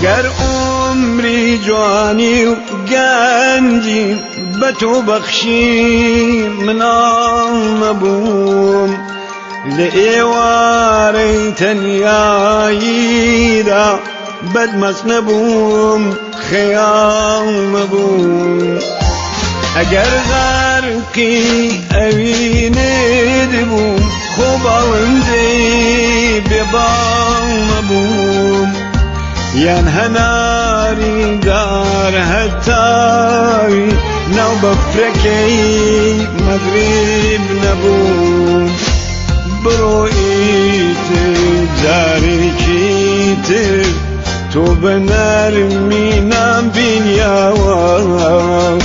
اگر عمری جوانی و گنجی به تو بخشی منام نبوم لئیواری تنیایی دا بدمست نبوم خیام نبوم اگر غرقی اوینه بوم خوب آوندی ببام نبوم ين هناري دار هتاوي نو بفركي مغرب نبوم بروئيت جاري كيتر تو بنرمينا بنياوا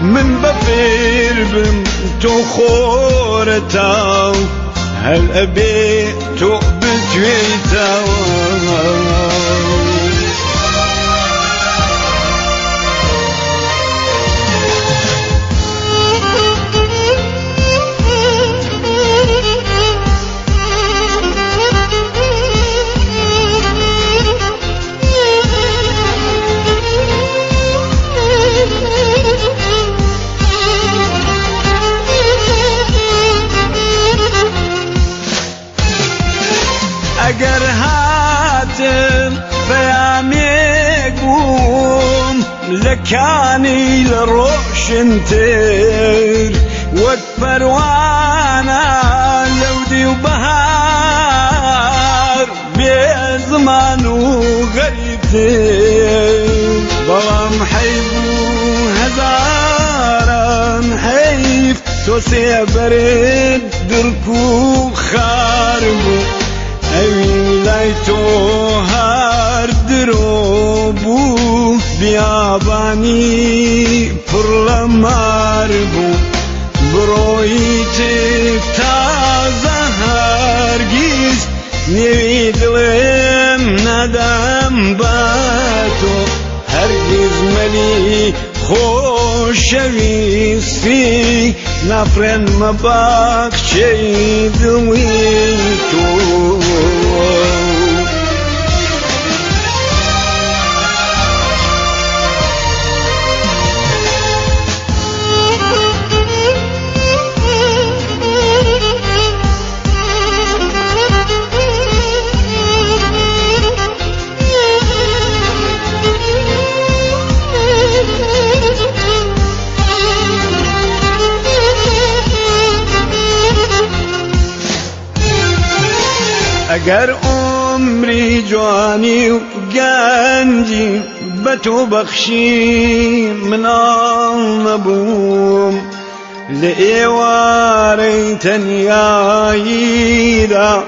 من بفير بم تو خورتاو هل أبي تو بتويتاوا اگر هاتم فياميقوم لكاني لروشنتر وتبروانا لودي وبهار بزمان وغريبتر بغم حيبو هزارا حيف توسي برد دركو خاربو اوی لای تو هر دروبو بیابانی پرلمار بو برویت تازه هرگیز نوی دلم ندم با تو هرگیز ملی خوشویستی نفرن مباک چه دوی تو اگر عمری جوانی و گنجی به تو بخشی منام نبوم لئیواری تنیایی دا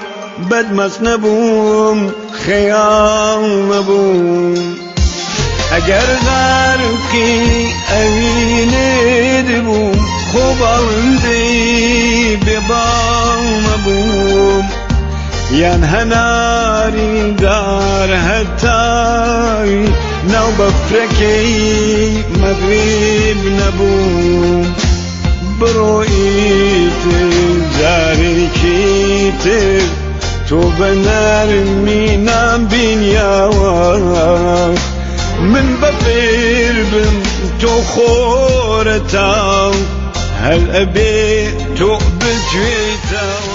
بدمست نبوم خیام نبوم اگر غرقی اوینه بوم خوب آوندی ببام نبوم ين هناري دار هتاوي نو بفركي مغرب نبوم بروئيت جاري كيتر تو بنرمينا بنياوا من بفير بم تو خورتاو هل أبي تو بتويتاو